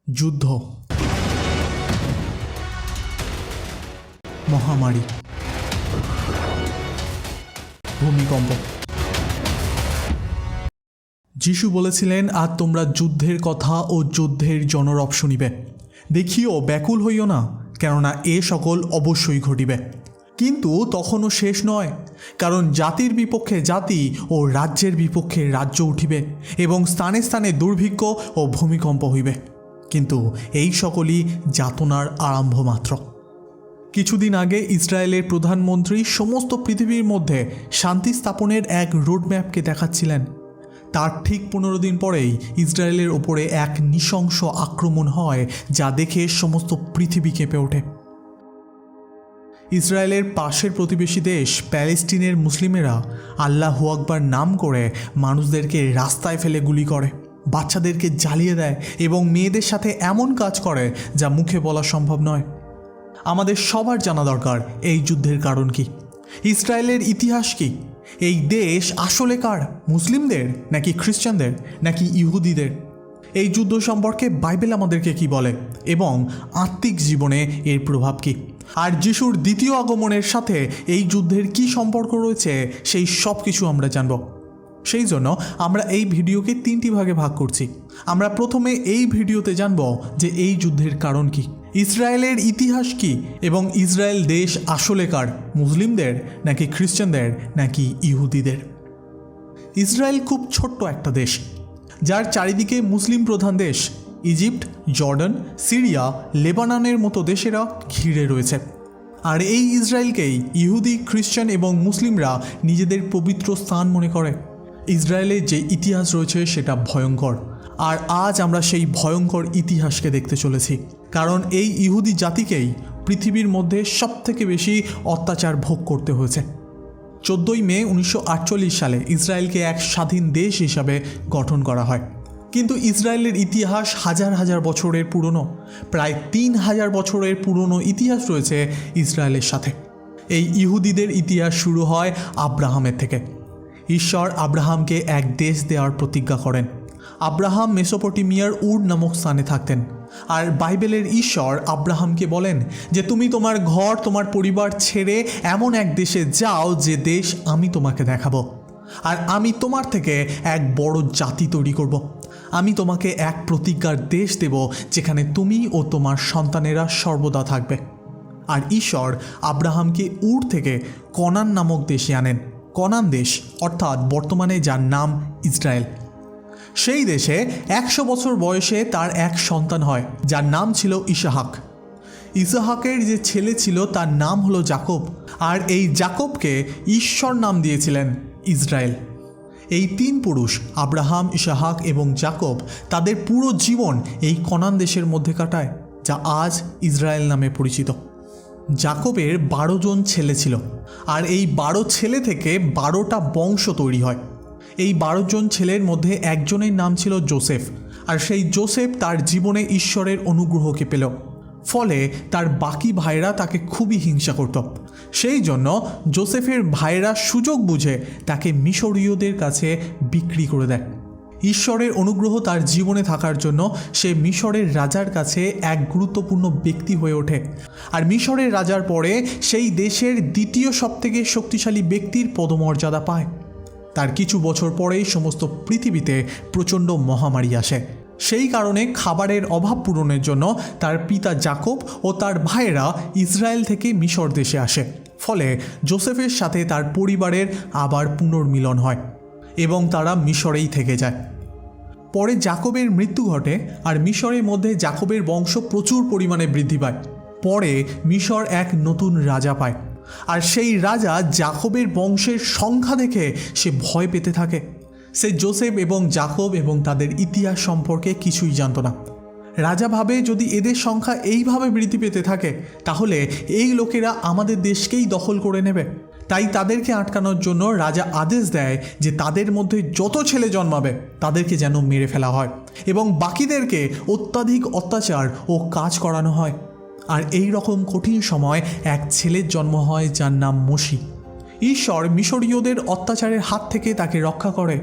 যুদ্ধ, মহামারী, ভূমিকম্প। যিশু বলেছিলেন, আর তোমরা যুদ্ধের কথা ও যুদ্ধের জনরব শুনিবে। দেখিও ব্যাকুল হইও না, কেননা এ সকল অবশ্যই ঘটিবে। কিন্তু তখনও শেষ নয়, কারণ জাতির বিপক্ষে জাতি ও রাজ্যের বিপক্ষে রাজ্য উঠিবে এবং স্থানে স্থানে দুর্ভিক্ষ ও ভূমিকম্প হইবে। কিন্তু এই সকলই যাতনার আরম্ভ মাত্র। কিছুদিন আগে ইসরায়েলের প্রধানমন্ত্রী সমস্ত পৃথিবীর মধ্যে শান্তি স্থাপনের এক রোডম্যাপকে দেখাচ্ছিলেন। তার ঠিক 15 দিন পরেই ইসরায়েলের ওপরে এক নৃশংস আক্রমণ হয়, যা দেখে সমস্ত পৃথিবী কেঁপে ওঠে। ইসরায়েলের পাশের প্রতিবেশী দেশ প্যালেস্টিনের মুসলিমেরা আল্লাহু আকবার নাম করে মানুষদেরকে রাস্তায় ফেলে গুলি করে, বাচ্চাদেরকে জ্বালিয়ে দেয় এবং মেয়েদের সাথে এমন কাজ করে যা মুখে বলা সম্ভব নয়। আমাদের সবার জানা দরকার এই যুদ্ধের কারণ কি, ইসরায়েলের ইতিহাস কি, এই দেশ আসলে কার, মুসলিমদের নাকি খ্রিস্টানদের নাকি ইহুদিদের। এই যুদ্ধ সম্পর্কে বাইবেল আমাদেরকে কি বলে এবং আত্মিক জীবনে এর প্রভাব কী, আর যিশুর দ্বিতীয় আগমনের সাথে এই যুদ্ধের কি সম্পর্ক রয়েছে, সেই সব কিছু আমরা জানব। সেই জন্য আমরা এই ভিডিওকে 3টি ভাগে ভাগ করছি। আমরা প্রথমে এই ভিডিওতে জানব যে এই যুদ্ধের কারণ কি, ইসরায়েলের ইতিহাস কি এবং ইসরায়েল দেশ আসলে কার, মুসলিমদের নাকি খ্রিস্টানদের নাকি ইহুদিদের। ইসরায়েল খুব ছোট্ট একটা দেশ, যার চারিদিকে মুসলিম প্রধান দেশ ইজিপ্ট, জর্ডান, সিরিয়া, লেবাননের মতো দেশেরা ঘিরে রয়েছে। আর এই ইসরায়েলকেই ইহুদি, খ্রিস্টান এবং মুসলিমরা নিজেদের পবিত্র স্থান মনে করে। ইসরায়েলের যে ইতিহাস রয়েছে সেটা ভয়ঙ্কর, আর আজ আমরা সেই ভয়ঙ্কর ইতিহাসকে দেখতে চলেছি। কারণ এই ইহুদি জাতিকেই পৃথিবীর মধ্যে সবথেকে বেশি অত্যাচার ভোগ করতে হয়েছে। 14 মে 1948 সালে ইসরায়েলকে এক স্বাধীন দেশ হিসাবে গঠন করা হয়। কিন্তু ইসরায়েলের ইতিহাস হাজার হাজার বছরের পুরনো, প্রায় 3000 বছরের পুরনো ইতিহাস রয়েছে ইসরায়েলের সাথে। এই ইহুদিদের ইতিহাস শুরু হয় আব্রাহামের থেকে। ঈশ্বর আব্রাহামকে এক দেশ দেওয়ার প্রতিজ্ঞা করেন। আব্রাহাম মেসোপটেমিয়ার উর নামক স্থানে থাকতেন, আর বাইবেলের ঈশ্বর আব্রাহামকে বলেন যে তুমি তোমার ঘর, তোমার পরিবার ছেড়ে এমন এক দেশে যাও যে দেশ আমি তোমাকে দেখাবো, আর আমি তোমার থেকে এক বড় জাতি তৈরি করব। আমি তোমাকে এক প্রতিজ্ঞার দেশ দেব যেখানে তুমি ও তোমার সন্তানেরা সর্বদা থাকবে। আর ঈশ্বর আব্রাহামকে উর থেকে কনান নামক দেশে আনেন। কনান দেশ অর্থাৎ বর্তমানে যার নাম ইসরায়েল। সেই দেশে 100 বছর বয়সে তার এক সন্তান হয়, যার নাম ছিল ইসাহাক। ইসাহাকের যে ছেলে ছিল তার নাম হলো যাকব, আর এই যাকবকে ঈশ্বর নাম দিয়েছিলেন ইসরায়েল। এই 3 পুরুষ আব্রাহাম, ইসাহাক এবং যাকব তাদের পুরো জীবন এই কনান দেশের মধ্যে কাটায়, যা আজ ইসরায়েল নামে পরিচিত। যাকবের 12 জন ছেলে ছিল, আর এই 12 ছেলে থেকে 12টা বংশ তৈরি হয়। এই 12 জন ছেলের মধ্যে একজনের নাম ছিল জোসেফ, আর সেই জোসেফ তার জীবনে ঈশ্বরের অনুগ্রহকে পেল। ফলে তার বাকি ভাইরা তাকে খুবই হিংসা করত। সেই জন্য জোসেফের ভাইরা সুযোগ বুঝে তাকে মিশরীয়দের কাছে বিক্রি করে দেয়। ঈশ্বরের অনুগ্রহ তার জীবনে থাকার জন্য সে মিশরের রাজার কাছে এক গুরুত্বপূর্ণ ব্যক্তি হয়ে ওঠে, আর মিশরের রাজার পরে সেই দেশের দ্বিতীয় সবথেকে শক্তিশালী ব্যক্তির পদমর্যাদা পায়। তার কিছু বছর পরেই সমস্ত পৃথিবীতে প্রচণ্ড মহামারী আসে। সেই কারণে খাবারের অভাব পূরণের জন্য তার পিতা যাকব ও তার ভাইয়েরা ইসরায়েল থেকে মিশর দেশে আসে। ফলে জোসেফের সাথে তার পরিবারের আবার পুনর্মিলন হয় এবং তারা মিশরেই থেকে যায়। পরে যাকবের মৃত্যু ঘটে, আর মিশরের মধ্যে যাকবের বংশ প্রচুর পরিমাণে বৃদ্ধি পায়। পরে মিশর এক নতুন রাজা পায়, আর সেই রাজা যাকবের বংশের সংখ্যা দেখে সে ভয় পেতে থাকে। সে জোসেফ এবং যাকব এবং তাদের ইতিহাস সম্পর্কে কিছুই জানত না। রাজা ভাবে, যদি এদের সংখ্যা এইভাবে বৃদ্ধি পেতে থাকে তাহলে এই লোকেরা আমাদের দেশকেই দখল করে নেবে। তাই তাদেরকে আটকানোর জন্য রাজা আদেশ দেয় যে তাদের মধ্যে যত ছেলে জন্মাবে তাদেরকে যেন মেরে ফেলা হয় এবং বাকিদেরকে অত্যাধিক অত্যাচার ও কাজ করানো হয়। আর এই রকম কঠিন সময় এক ছেলের জন্ম হয় যার নাম মশি। ঈশ্বর মিশরীয়দের অত্যাচারের হাত থেকে তাকে রক্ষা করে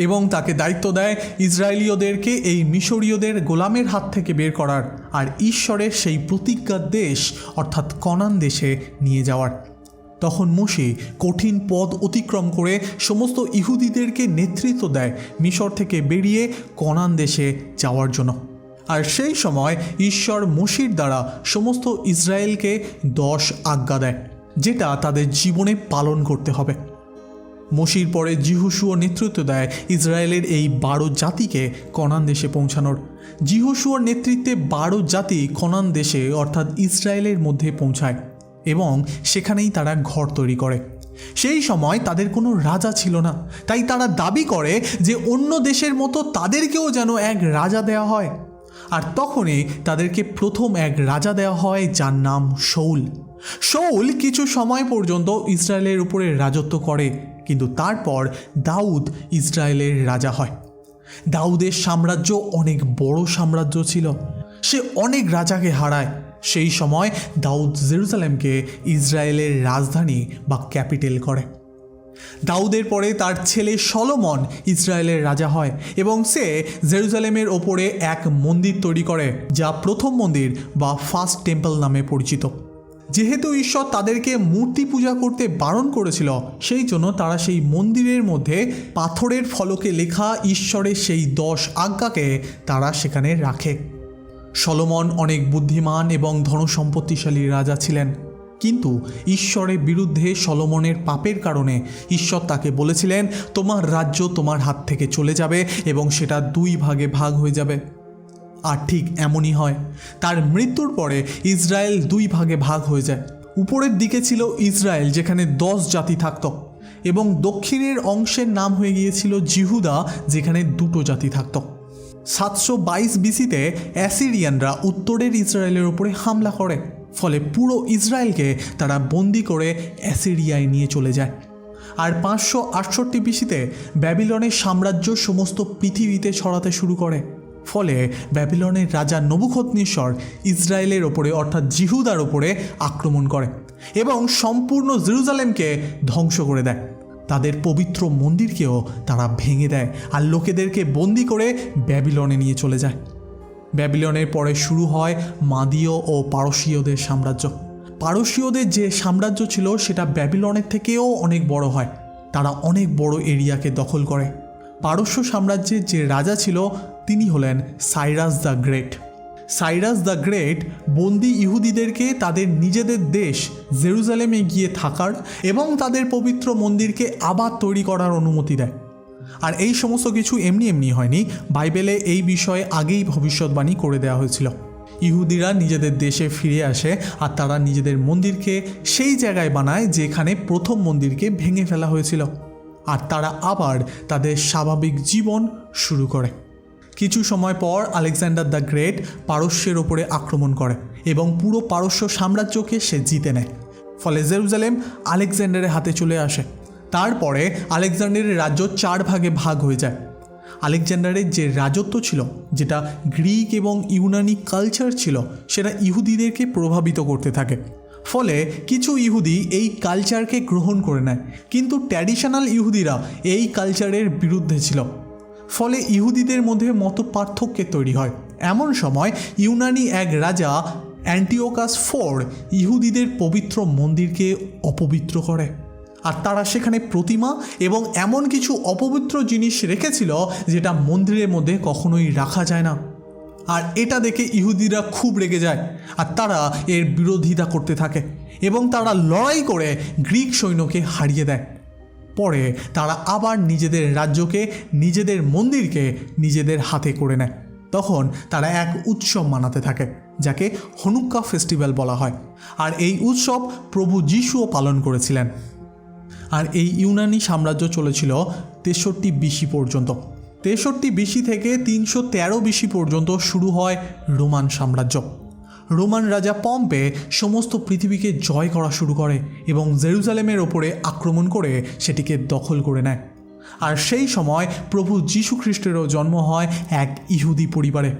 এবং তাকে দায়িত্ব দেয় ইসরায়েলীয়দেরকে এই মিশরীয়দের গোলামের হাত থেকে বের করার আর ঈশ্বরের সেই প্রতিজ্ঞার দেশ অর্থাৎ কনান দেশে নিয়ে যাওয়ার। তখন মোশে কঠিন পথ অতিক্রম করে সমস্ত ইহুদিদেরকে নেতৃত্ব দেয় মিশর থেকে বেরিয়ে কনান দেশে যাওয়ার জন্য। আর সেই সময় ঈশ্বর মোশির দ্বারা সমস্ত ইসরায়েলকে 10 আজ্ঞা দেয়, যেটা তাদের জীবনে পালন করতে হবে। মোশির পরে যিহোশুয়া নেতৃত্ব দেয় ইসরায়েলের এই 12 জাতিকে কনান দেশে পৌঁছানোর। যিহোশুয়ার নেতৃত্বে 12 জাতি কনান দেশে অর্থাৎ ইসরায়েলের মধ্যে পৌঁছায় এবং সেখানেই তারা ঘর তৈরি করে। সেই সময় তাদের কোনো রাজা ছিল না, তাই তারা দাবি করে যে অন্য দেশের মতো তাদেরকেও যেন এক রাজা দেওয়া হয়। আর তখনই তাদেরকে প্রথম এক রাজা দেওয়া হয় যার নাম শাউল। শাউল কিছু সময় পর্যন্ত ইসরায়েলের উপরে রাজত্ব করে, কিন্তু তারপর দাউদ ইসরায়েলের রাজা হয়। দাউদের সাম্রাজ্য অনেক বড় সাম্রাজ্য ছিল, সে অনেক রাজাকে হারায়। সেই সময় দাউদ জেরুজালেমকে ইসরায়েলের রাজধানী বা ক্যাপিটাল করে। দাউদের পরে তার ছেলে সলোমন ইসরায়েলের রাজা হয় এবং সে জেরুজালেমের ওপরে এক মন্দির তৈরি করে, যা প্রথম মন্দির বা ফার্স্ট টেম্পল নামে পরিচিত। যেহেতু ঈশ্বর তাদেরকে মূর্তি পূজা করতে বারণ করেছিল, সেই জন্য তারা সেই মন্দিরের মধ্যে পাথরের ফলকে লেখা ঈশ্বরের সেই 10 আজ্ঞাকে তারা সেখানে রাখে। সলোমন অনেক বুদ্ধিমান এবং ধনসম্পত্তিশালী রাজা ছিলেন, কিন্তু ঈশ্বরের বিরুদ্ধে সলোমনের পাপের কারণে ঈশ্বর তাকে বলেছিলেন, তোমার রাজ্য তোমার হাত থেকে চলে যাবে এবং সেটা 2 ভাগে ভাগ হয়ে যাবে। আর ঠিক এমনই হয়। তার মৃত্যুর পরে ইসরায়েল 2 ভাগে ভাগ হয়ে যায়। উপরের দিকে ছিল ইসরায়েল, যেখানে 10 জাতি থাকত, এবং দক্ষিণের অংশের নাম হয়ে গিয়েছিল জিহুদা, যেখানে 2টো জাতি থাকত। 722 বিসিতে অ্যাসিরিয়ানরা উত্তরের ইসরায়েলের উপরে হামলা করে, ফলে পুরো ইসরায়েলকে তারা বন্দি করে অ্যাসিরিয়ায় নিয়ে চলে যায়। আর 568 বিসিতে ব্যাবিলনের সাম্রাজ্য সমস্ত পৃথিবীতে ছড়াতে শুরু করে, ফলে ব্যাবিলনের রাজা নবুখদনেসর ইসরায়েলের ওপরে অর্থাৎ জিহুদার ওপরে আক্রমণ করে এবং সম্পূর্ণ জেরুজালেমকে ধ্বংস করে দেয়। তাদের পবিত্র মন্দিরকেও তারা ভেঙে দেয় আর লোকেদেরকে বন্দি করে ব্যাবিলনে নিয়ে চলে যায়। ব্যাবিলনের পরে শুরু হয় মাদীয় ও পারসীয়দের সাম্রাজ্য। পারসীয়দের যে সাম্রাজ্য ছিল সেটা ব্যাবিলনের থেকেও অনেক বড় হয়। তারা অনেক বড় এরিয়াকে দখল করে। পারস্য সাম্রাজ্যের যে রাজা ছিল তিনি হলেন Cyrus the great. Cyrus the great বন্দি ইহুদিদেরকে তাদের নিজেদের দেশ জেরুজালেমে গিয়ে থাকার এবং তাদের পবিত্র মন্দিরকে আবার তৈরি করার অনুমতি দেয়। আর এই সমস্ত কিছু এমনি এমনি হয়নি, বাইবেলে এই বিষয়ে আগেই ভবিষ্যৎবাণী করে দেওয়া হয়েছিল। ইহুদিরা নিজেদের দেশে ফিরে আসে আর তারা নিজেদের মন্দিরকে সেই জায়গায় বানায় যেখানে প্রথম মন্দিরকে ভেঙে ফেলা হয়েছিল, আর তারা আবার তাদের স্বাভাবিক জীবন শুরু করে। কিছু সময় পর আলেকজান্ডার দ্য গ্রেট পারস্যের ওপরে আক্রমণ করে এবং পুরো পারস্য সাম্রাজ্যকে সে জিতে নেয়। ফলে জেরুজালেম আলেকজান্ডারের হাতে চলে আসে। তারপরে আলেকজান্ডারের রাজ্য 4 ভাগে ভাগ হয়ে যায়। আলেকজান্ডারের যে রাজত্ব ছিল, যেটা গ্রিক এবং ইউনানি কালচার ছিল, সেটা ইহুদিদেরকে প্রভাবিত করতে থাকে। ফলে কিছু ইহুদি এই কালচারকে গ্রহণ করে নেয়, কিন্তু ট্র্যাডিশনাল ইহুদিরা এই কালচারের বিরুদ্ধে ছিল। ফলে ইহুদিদের মধ্যে মতপার্থক্যের তৈরি হয়। এমন সময় ইউনানি এক রাজা অ্যান্টিওকাস IV ইহুদিদের পবিত্র মন্দিরকে অপবিত্র করে, আর তারা সেখানে প্রতিমা এবং এমন কিছু অপবিত্র জিনিস রেখেছিল যেটা মন্দিরের মধ্যে কখনোই রাখা যায় না। আর এটা দেখে ইহুদিরা খুব রেগে যায় আর তারা এর বিরোধিতা করতে থাকে এবং তারা লড়াই করে গ্রিক সৈন্যকে হারিয়ে দেয়। পরে তারা আবার নিজেদের রাজ্যকে, নিজেদের মন্দিরকে নিজেদের হাতে করে নেয়। তখন তারা এক উৎসব মানাতে থাকে যাকে হনুক্কা ফেস্টিভ্যাল বলা হয়, আর এই উৎসব প্রভু যিশুও পালন করেছিলেন। আর এই ইউনানি সাম্রাজ্য চলেছিল 63 বিসি পর্যন্ত। 63 বিসি থেকে 313 বিসি পর্যন্ত শুরু হয় রোমান সাম্রাজ্য। রোমান রাজা পম্পে সমস্ত পৃথিবীকে জয় করা শুরু করে এবং জেরুজালেমের ওপরে আক্রমণ করে সেটিকে দখল করে নেয়। আর সেই সময় প্রভু যীশু খ্রিস্টেরও জন্ম হয় এক ইহুদি পরিবারে।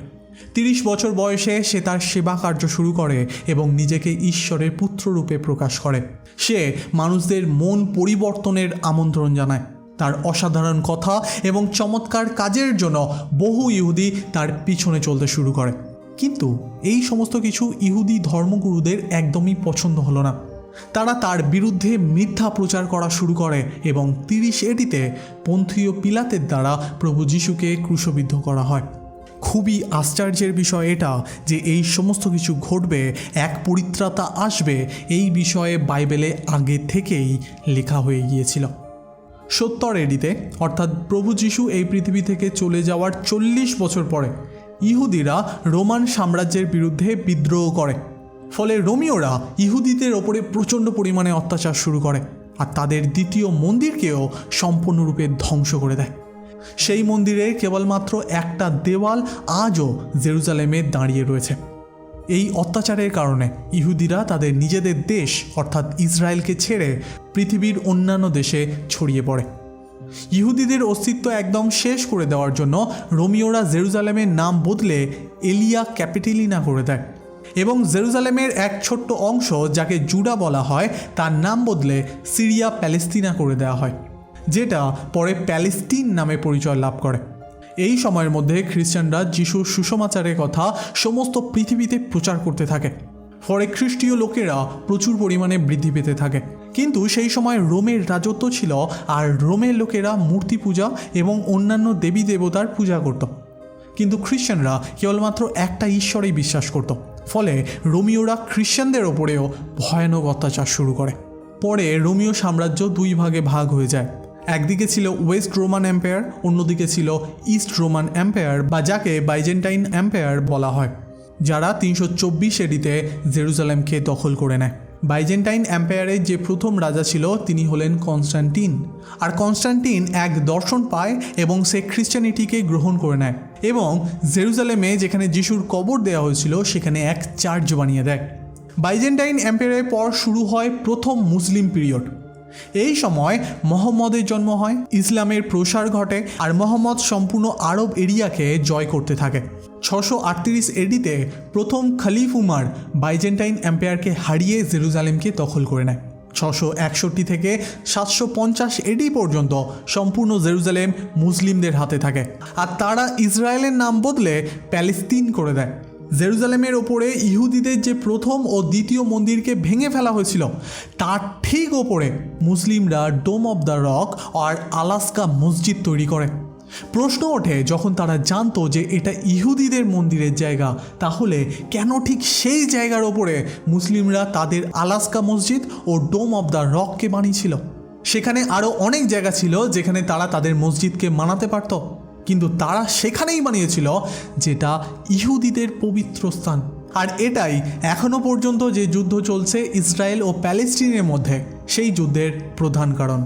30 বছর বয়সে সে তার সেবা কার্য শুরু করে এবং নিজেকে ঈশ্বরের পুত্ররূপে প্রকাশ করে। সে মানুষদের মন পরিবর্তনের আমন্ত্রণ জানায়, তার অসাধারণ কথা এবং চমৎকার কাজের জন্য বহু ইহুদি তার পিছনে চলতে শুরু করে। কিন্তু এই সমস্ত কিছু ইহুদি ধর্মগুরুদের একদমই পছন্দ হলো না। তারা তার বিরুদ্ধে মিথ্যা প্রচার করা শুরু করে এবং 30 এডিতে পন্থীয় পিলাতের দ্বারা প্রভু যিশুকে ক্রুশবিদ্ধ করা হয়। খুবই আশ্চর্যের বিষয় এটা যে এই সমস্ত কিছু ঘটবে, এক পরিত্রাতা আসবে, এই বিষয়ে বাইবেলে আগে থেকেই লেখা হয়ে গিয়েছিল। 70 এডিতে অর্থাৎ প্রভু যিশু এই পৃথিবী থেকে চলে যাওয়ার 40 বছর পরে ইহুদিরা রোমান সাম্রাজ্যের বিরুদ্ধে বিদ্রোহ করে। ফলে রোমীয়রা ইহুদিদের ওপরে প্রচণ্ড পরিমাণে অত্যাচার শুরু করে আর তাদের দ্বিতীয় মন্দিরকেও সম্পূর্ণরূপে ধ্বংস করে দেয়। সেই মন্দিরে কেবলমাত্র একটা দেওয়াল আজও জেরুজালেমে দাঁড়িয়ে রয়েছে। এই অত্যাচারের কারণে ইহুদিরা তাদের নিজেদের দেশ অর্থাৎ ইসরায়েলকে ছেড়ে পৃথিবীর অন্যান্য দেশে ছড়িয়ে পড়ে। ইহুদিদের অস্তিত্ব একদম শেষ করে দেওয়ার জন্য রোমীয়রা জেরুজালেমের নাম বদলে এলিয়া ক্যাপিটালিনা করে দেয় এবং জেরুজালেমের এক ছোট্ট অংশ যাকে জুডা বলা হয় তার নাম বদলে সিরিয়া প্যালেস্তিনা করে দেওয়া হয়, যেটা পরে প্যালেস্টিন নামে পরিচয় লাভ করে। এই সময়ের মধ্যে খ্রিস্টানরা যিশুর সুসমাচারের কথা সমস্ত পৃথিবীতে প্রচার করতে থাকে। ফলে খ্রিস্টীয় লোকেরা প্রচুর পরিমাণে বৃদ্ধি পেতে থাকে। কিন্তু সেই সময় রোমের রাজত্ব ছিল আর রোমের লোকেরা মূর্তি পূজা এবং অন্যান্য দেবী দেবতার পূজা করত। কিন্তু খ্রিস্টানরা কেবলমাত্র একটা ঈশ্বরেই বিশ্বাস করত। ফলে রোমীয়রা খ্রিস্টানদের ওপরেও ভয়ানক অত্যাচার শুরু করে। পরে রোমীয় সাম্রাজ্য দুই ভাগে ভাগ হয়ে যায়। একদিকে ছিল ওয়েস্ট রোমান এম্পায়ার, অন্যদিকে ছিল ইস্ট রোমান এম্পায়ার বা যাকে বাইজেন্টাইন এম্পায়ার বলা হয়, যারা 324 এডিতে জেরুজালেমকে দখল করে নেয়। বাইজেন্টাইন এম্পায়ারের যে প্রথম রাজা ছিল তিনি হলেন কনস্টান্টিন। আর কনস্টান্টিন এক দর্শন পায় এবং সে খ্রিস্টানিটিকে গ্রহণ করে নেয় এবং জেরুজালেমে যেখানে যিশুর কবর দেওয়া হয়েছিল সেখানে এক চার্চ বানিয়ে দেয়। বাইজেন্টাইন এম্পায়ারের পর শুরু হয় প্রথম মুসলিম পিরিয়ড। এই সময় মোহাম্মদের জন্ম হয়, ইসলামের প্রসার ঘটে আর মোহাম্মদ সম্পূর্ণ আরব এরিয়াকে জয় করতে থাকে। 638 এডিতে প্রথম খলিফ উমার বাইজেন্টাইন এম্পায়ারকে হারিয়ে জেরুজালেমকে দখল করে নেয়। 661 থেকে 750 এডি পর্যন্ত সম্পূর্ণ জেরুজালেম মুসলিমদের হাতে থাকে আর তারা ইসরায়েলের নাম বদলে প্যালেস্তিন করে দেয়। জেরুজালেমের ওপরে ইহুদিদের যে প্রথম ও দ্বিতীয় মন্দিরকে ভেঙে ফেলা হয়েছিল তার ঠিক ওপরে মুসলিমরা ডোম অব দ্য রক আর আলাস্কা মসজিদ তৈরি করে। প্রশ্ন ওঠে যখন তারা জানতো যে এটা ইহুদিদের মন্দিরের জায়গা, তাহলে কেন ঠিক সেই জায়গার ওপরে মুসলিমরা তাদের আলাস্কা মসজিদ ও ডোম অব দ্য রককে বানিয়েছিল? সেখানে আরও অনেক জায়গা ছিল যেখানে তারা তাদের মসজিদকে বানাতে পারত, কিন্তু তারা সেখানেই বানিয়েছিল যেটা ইহুদিদের পবিত্র স্থান। আর এটাই এখনও পর্যন্ত যে যুদ্ধ চলছে ইসরায়েল ও প্যালেস্টিনের মধ্যে, সেই যুদ্ধের প্রধান কারণ।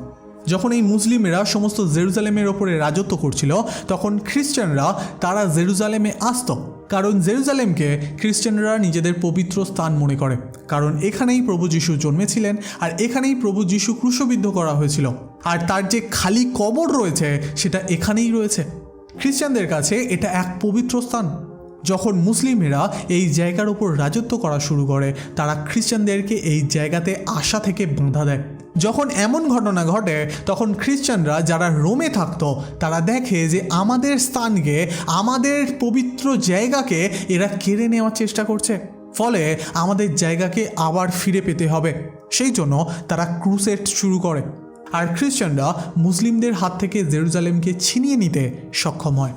যখন এই মুসলিমেরা সমস্ত জেরুজালেমের ওপরে রাজত্ব করছিল তখন খ্রিস্টানরা তারা জেরুজালেমে আসত, কারণ জেরুজালেমকে খ্রিস্টানরা নিজেদের পবিত্র স্থান মনে করে, কারণ এখানেই প্রভু যিশু জন্মেছিলেন আর এখানেই প্রভু যিশু ক্রুশবিদ্ধ করা হয়েছিল আর তার যে খালি কবর রয়েছে সেটা এখানেই রয়েছে। খ্রিস্টানদের কাছে এটা এক পবিত্র স্থান। যখন মুসলিমেরা এই জায়গার ওপর রাজত্ব করা শুরু করে তারা খ্রিস্টানদেরকে এই জায়গাতে আসা থেকে বাধা দেয়। যখন এমন ঘটনা ঘটে তখন খ্রিস্টানরা যারা রোমে থাকতো তারা দেখে যে আমাদের স্থানকে, আমাদের পবিত্র জায়গাকে এরা কেড়ে নেওয়ার চেষ্টা করছে, ফলে আমাদের জায়গাকে আবার ফিরে পেতে হবে। সেই জন্য তারা ক্রুসেড শুরু করে আর খ্রিস্টানরা মুসলিমদের হাত থেকে জেরুজালেমকে ছিনিয়ে নিতে সক্ষম হয়।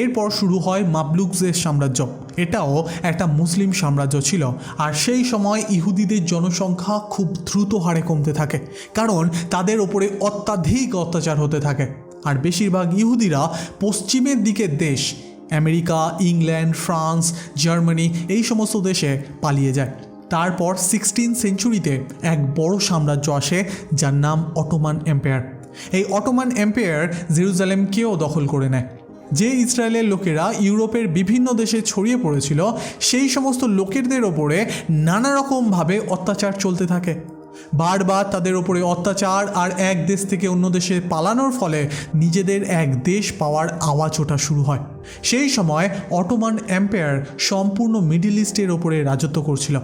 এরপর শুরু হয় মামলুকদের সাম্রাজ্য। এটাও একটা মুসলিম সাম্রাজ্য ছিল আর সেই সময় ইহুদিদের জনসংখ্যা খুব দ্রুত হারে কমতে থাকে, কারণ তাদের ওপরে অত্যাধিক অত্যাচার হতে থাকে আর বেশিরভাগ ইহুদিরা পশ্চিমের দিকের দেশ আমেরিকা, ইংল্যান্ড, ফ্রান্স, জার্মানি এই সমস্ত দেশে পালিয়ে যায়। তারপর 16 সেঞ্চুরিতে এক বড় সাম্রাজ্য আসে যার নাম অটোমান এম্পায়ার। এই অটোমান এম্পায়ার জেরুজালেমকেও দখল করে নেয়। যে ইসরায়েলের লোকেরা ইউরোপের বিভিন্ন দেশে ছড়িয়ে পড়েছিল সেই সমস্ত লোকেদের ওপরে নানা রকমভাবে অত্যাচার চলতে থাকে। বারবার তাদের ওপরে অত্যাচার আর এক দেশ থেকে অন্য দেশে পালানোর ফলে নিজেদের এক দেশ পাওয়ার আওয়াজ ওঠা শুরু হয়। সেই সময় অটোমান এম্পায়ার সম্পূর্ণ মিডল ইস্টের ওপরে রাজত্ব করছিল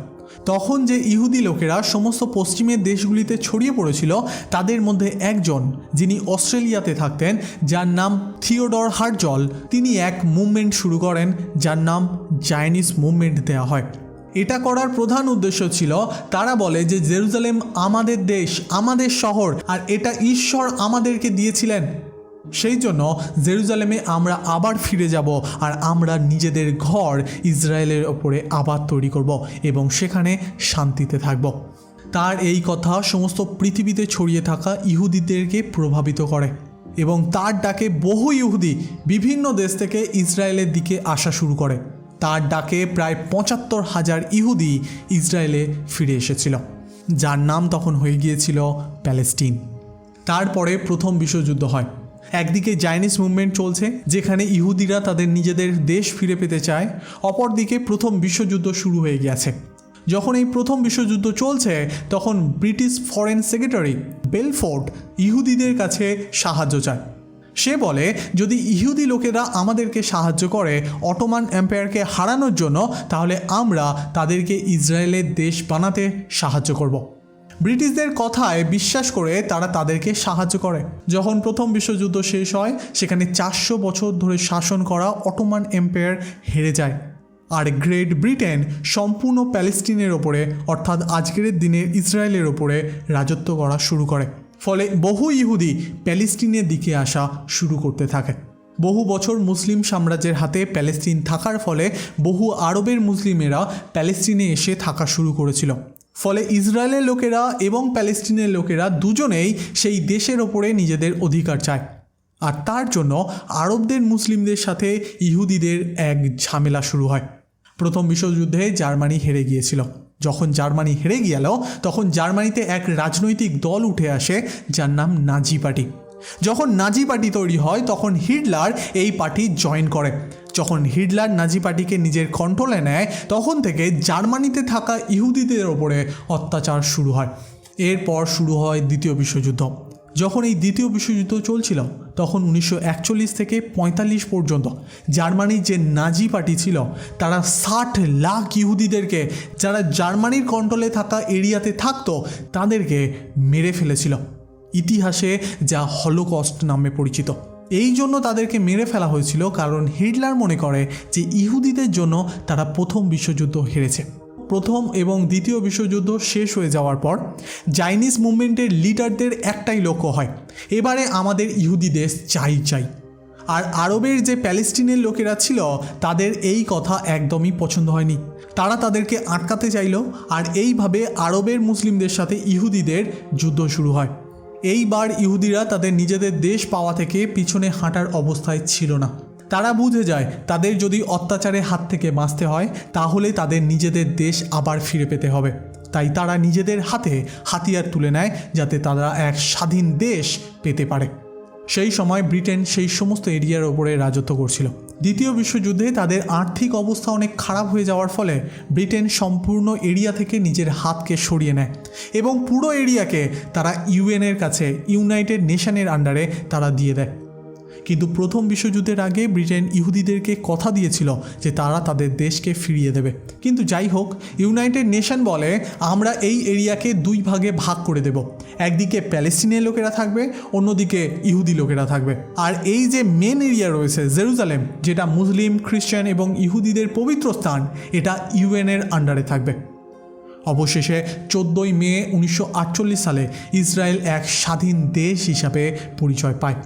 তখন যে ইহুদি লোকেরা সমস্ত পশ্চিমের দেশগুলিতে ছড়িয়ে পড়েছিল তাদের মধ্যে একজন, যিনি অস্ট্রেলিয়াতে থাকতেন, যার নাম থিওডর হার্জল, তিনি এক মুভমেন্ট শুরু করেন যার নাম জায়নিস মুভমেন্ট দেওয়া হয়। এটা করার প্রধান উদ্দেশ্য ছিল, তারা বলে যে জেরুজালেম আমাদের দেশ, আমাদের শহর, আর এটা ঈশ্বর আমাদেরকে দিয়েছিলেন। সেই জন্য জেরুজালেমে আমরা আবার ফিরে যাব আর আমরা নিজেদের ঘর ইসরায়েলের ওপরে আবার তৈরি করব এবং সেখানে শান্তিতে থাকব। তার এই কথা সমস্ত পৃথিবীতে ছড়িয়ে থাকা ইহুদিদেরকে প্রভাবিত করে এবং তার ডাকে বহু ইহুদি বিভিন্ন দেশ থেকে ইসরায়েলের দিকে আসা শুরু করে। তার ডাকে প্রায় ৭৫,০০০ ইহুদি ইসরায়েলে ফিরে এসেছিল, যার নাম তখন হয়ে গিয়েছিল প্যালেস্টিন। তারপরে প্রথম বিশ্বযুদ্ধ হয়। একদিকে জায়নিস মুভমেন্ট চলছে, যেখানে ইহুদিরা তাদের নিজেদের দেশ ফিরে পেতে চায়, অপরদিকে প্রথম বিশ্বযুদ্ধ শুরু হয়ে গেছে। যখন এই প্রথম বিশ্বযুদ্ধ চলছে তখন ব্রিটিশ ফরেন সেক্রেটারি বেলফোর্ড ইহুদিদের কাছে সাহায্য চায়। সে বলে, যদি ইহুদি লোকেরা আমাদেরকে সাহায্য করে অটোমান এম্পায়ারকে হারানোর জন্য, তাহলে আমরা তাদেরকে ইসরায়েলের দেশ বানাতে সাহায্য করব। ব্রিটিশদের কথায় বিশ্বাস করে তারা তাদেরকে সাহায্য করে। যখন প্রথম বিশ্বযুদ্ধ শেষ হয়, সেখানে ৪০০ বছর ধরে শাসন করা অটোমান এম্পায়ার হেরে যায়, আর গ্রেট ব্রিটেন সম্পূর্ণ প্যালেস্টিনের ওপরে, অর্থাৎ আজকের দিনের ইসরায়েলের ওপরে রাজত্ব করা শুরু করে। ফলে বহু ইহুদি প্যালেস্টিনের দিকে আসা শুরু করতে থাকে। বহু বছর মুসলিম সাম্রাজ্যের হাতে প্যালেস্টিন থাকার ফলে বহু আরবের মুসলিমেরা প্যালেস্টিনে এসে থাকা শুরু করেছিল। ফলে ইসরায়েলের লোকেরা এবং প্যালেস্টিনের লোকেরা দুজনেই সেই দেশের ওপরে নিজেদের অধিকার চায়, আর তার জন্য আরবদের মুসলিমদের সাথে ইহুদিদের এক ঝামেলা শুরু হয়। প্রথম বিশ্বযুদ্ধে জার্মানি হেরে গিয়েছিল। যখন জার্মানি হেরে গেল তখন জার্মানিতে এক রাজনৈতিক দল উঠে আসে যার নাম নাজি পার্টি। যখন নাজি পার্টি তৈরি হয় তখন হিটলার এই পার্টি জয়েন করে। যখন হিটলার নাজি পার্টিকে নিজের কন্ট্রোলে নেয় তখন থেকে জার্মানিতে থাকা ইহুদিদের ওপরে অত্যাচার শুরু হয়। এরপর শুরু হয় দ্বিতীয় বিশ্বযুদ্ধ। যখন এই দ্বিতীয় বিশ্বযুদ্ধ চলছিল তখন 1941 থেকে 45 পর্যন্ত জার্মানির যে নাজি পার্টি ছিল তারা 60 লাখ ইহুদিদেরকে, যারা জার্মানির কন্ট্রোলে থাকা এরিয়াতে থাকতো, তাদেরকে মেরে ফেলেছিল। ইতিহাসে যা হলোকস্ট নামে পরিচিত। এই জন্য তাদেরকে মেরে ফেলা হয়েছিল কারণ হিটলার মনে করে যে ইহুদিদের জন্য তারা প্রথম বিশ্বযুদ্ধ হেরেছে। প্রথম এবং দ্বিতীয় বিশ্বযুদ্ধ শেষ হয়ে যাওয়ার পর জাইনিস মুভমেন্টের লিডারদের একটাই লক্ষ্য হয়, এবারে আমাদের ইহুদি দেশ চাই। আর আরবের যে প্যালেস্টিনের লোকেরা ছিল তাদের এই কথা একদমই পছন্দ হয়নি। তারা তাদেরকে আটকাতে চাইল, আর এইভাবে আরবের মুসলিমদের সাথে ইহুদিদের যুদ্ধ শুরু হয়। এইবার ইহুদিরা তাদের নিজেদের দেশ পাওয়া থেকে পিছনে হাঁটার অবস্থায় ছিল না। তারা বুঝে যায় তাদের যদি অত্যাচারের হাত থেকে বাঁচতে হয় তাহলে তাদের নিজেদের দেশ আবার ফিরে পেতে হবে। তাই তারা নিজেদের হাতে হাতিয়ার তুলে নেয় যাতে তারা এক স্বাধীন দেশ পেতে পারে। সেই সময় ব্রিটেন সেই সমস্ত এরিয়ার ওপরে রাজত্ব করছিল। দ্বিতীয় বিশ্বযুদ্ধে তাদের আর্থিক অবস্থা অনেক খারাপ হয়ে যাওয়ার ফলে ব্রিটেন সম্পূর্ণ এরিয়া থেকে নিজের হাতকে সরিয়ে নেয় এবং পুরো এরিয়াকে তারা ইউএনের কাছে, ইউনাইটেড নেশনের আন্ডারে তারা দিয়ে দেয়। কিন্তু প্রথম বিশ্বযুদ্ধের আগে ব্রিটেন ইহুদিদেরকে কথা দিয়েছিল যে তারা তাদের দেশকে ফিরিয়ে দেবে। কিন্তু যাই হোক, ইউনাইটেড নেশন বলে আমরা এই এরিয়াকে দুই ভাগে ভাগ করে দেব, একদিকে প্যালেস্টিনের লোকেরা থাকবে, অন্যদিকে ইহুদি লোকেরা থাকবে। আর এই যে মেন এরিয়া রয়েছে জেরুজালেম, যেটা মুসলিম, খ্রিস্টান এবং ইহুদিদের পবিত্র স্থান, এটা ইউএনের আন্ডারে থাকবে। অবশেষে 14 মে 1948 সালে ইসরায়েল এক স্বাধীন দেশ হিসাবে পরিচয় পায়।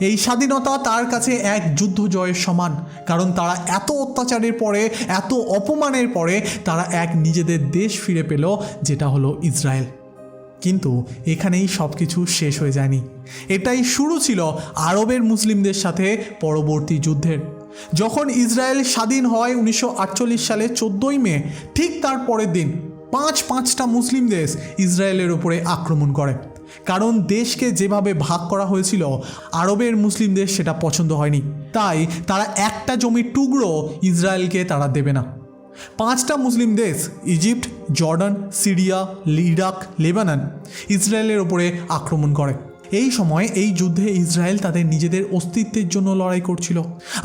এই স্বাধীনতা তার কাছে এক যুদ্ধ জয়ের সমান, কারণ তারা এত অত্যাচারের পরে, এত অপমানের পরে তারা এক নিজেদের দেশ ফিরে পেল, যেটা হলো ইসরায়েল। কিন্তু এখানেই সব কিছু শেষ হয়ে যায়নি। এটাই শুরু ছিল আরবের মুসলিমদের সাথে পরবর্তী যুদ্ধের। যখন ইসরায়েল স্বাধীন হয় 1948 সালে 14 মে, ঠিক তার পরের দিন পাঁচটা মুসলিম দেশ ইসরায়েলের উপরে আক্রমণ করে। কারণ দেশকে যেভাবে ভাগ করা হয়েছিল আরবের মুসলিমদের সেটা পছন্দ হয়নি, তাই তারা একটা জমির টুকরো ইসরায়েলকে তারা দেবে না। 5টা মুসলিম দেশ, Egypt, Jordan, Syria, Iraq, Lebanon, ইসরায়েলের ওপরে আক্রমণ করে। এই সময় এই যুদ্ধে ইসরায়েল তাদের নিজেদের অস্তিত্বের জন্য লড়াই করছিল,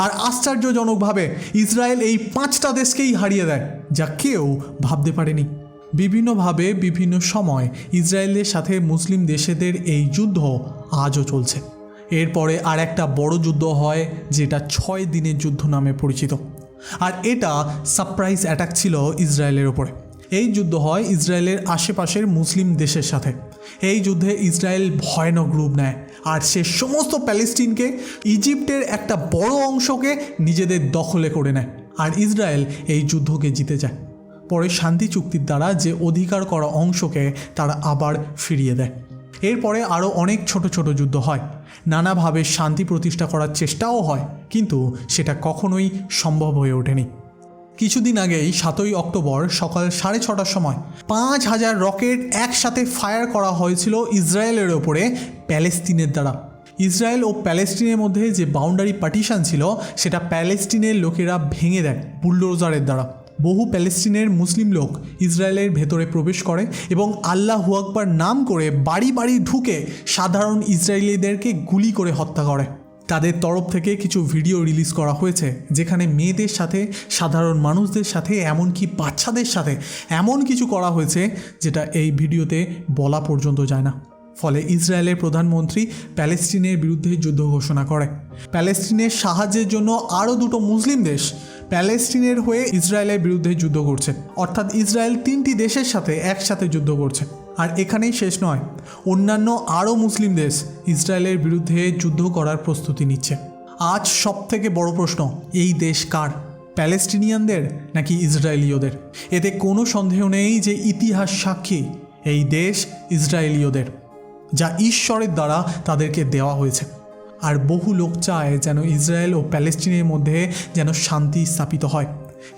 আর আশ্চর্যজনকভাবে ইসরায়েল এই 5টা দেশকেই হারিয়ে দেয়, যা কেউ ভাবতে পারেনি। বিভিন্নভাবে বিভিন্ন সময় ইসরায়েলের সাথে মুসলিম দেশেদের এই যুদ্ধ আজও চলছে। এরপরে আর একটা বড় যুদ্ধ হয় যেটা 6 দিনের যুদ্ধ নামে পরিচিত, আর এটা সারপ্রাইজ অ্যাটাক ছিল ইসরায়েলের ওপরে। এই যুদ্ধ হয় ইসরায়েলের আশেপাশের মুসলিম দেশের সাথে। এই যুদ্ধে ইসরায়েল ভয়ানক রূপ নেয়, আর সে সমস্ত প্যালেস্টিনকে, ইজিপ্টের একটা বড় অংশকে নিজেদের দখলে করে নেয়, আর ইসরায়েল এই যুদ্ধকে জিতে যায়। পরে শান্তি চুক্তির দ্বারা যে অধিকার করা অংশকে তারা আবার ফিরিয়ে দেয়। এরপরে আরও অনেক ছোট ছোট যুদ্ধ হয়, নানাভাবে শান্তি প্রতিষ্ঠা করার চেষ্টাও হয়, কিন্তু সেটা কখনোই সম্ভব হয়ে ওঠেনি। কিছুদিন আগেই 7ই অক্টোবর সকাল 6:30টার সময় 5000 রকেট একসাথে ফায়ার করা হয়েছিল ইসরায়েলের ওপরে প্যালেস্তিনের দ্বারা। ইসরায়েল ও প্যালেস্টিনের মধ্যে যে বাউন্ডারি পার্টিশন ছিল সেটা প্যালেস্টিনের লোকেরা ভেঙে দেয় বুলডোজারের দ্বারা। বহু প্যালেস্টিনের মুসলিম লোক ইসরায়েলের ভেতরে প্রবেশ করে এবং আল্লাহু আকবার নাম করে বাড়ি বাড়ি ঢুকে সাধারণ ইসরায়েলিদেরকে গুলি করে হত্যা করে। তাদের তরফ থেকে কিছু ভিডিও রিলিজ করা হয়েছে যেখানে মেয়েদের সাথে, সাধারণ মানুষদের সাথে, এমনকি বাচ্চাদের সাথে এমন কিছু করা হয়েছে যেটা এই ভিডিওতে বলা পর্যন্ত যায় না। ফলে ইসরায়েলের প্রধানমন্ত্রী প্যালেস্টিনের বিরুদ্ধে যুদ্ধ ঘোষণা করে। প্যালেস্টিনের সাহায্যের জন্য আরও 2টো মুসলিম দেশ প্যালেস্টিনের হয়ে ইসরায়েলের বিরুদ্ধে যুদ্ধ করছে, অর্থাৎ ইসরায়েল 3টি দেশের সাথে একসাথে যুদ্ধ করছে। আর এখানেই শেষ নয়, অন্যান্য আরও মুসলিম দেশ ইসরায়েলের বিরুদ্ধে যুদ্ধ করার প্রস্তুতি নিচ্ছে। আজ সবথেকে বড় প্রশ্ন, এই দেশ কার? প্যালেস্টিনিয়ানদের নাকি ইসরায়েলীয়দের? এতে কোনো সন্দেহ নেই যে ইতিহাস সাক্ষী এই দেশ ইসরায়েলীয়দের, যা ঈশ্বরের দ্বারা তাদেরকে দেওয়া হয়েছে। আর বহু লোক চায় যেন ইসরায়েল ও প্যালেস্টিনের মধ্যে যেন শান্তি স্থাপিত হয়,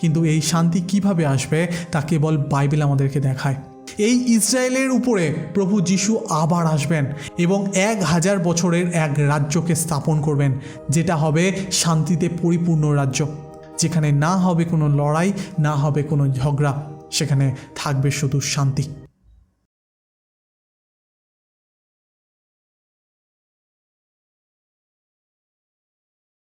কিন্তু এই শান্তি কিভাবে আসবে তা কেবল বাইবেল আমাদেরকে দেখায়। এই ইসরায়েলের উপরে প্রভু যিশু আবার আসবেন এবং 1000 বছরের এক রাজ্যকে স্থাপন করবেন, যেটা হবে শান্তিতে পরিপূর্ণ রাজ্য, যেখানে না হবে কোনো লড়াই, না হবে কোনো ঝগড়া, সেখানে থাকবে শুধু শান্তি।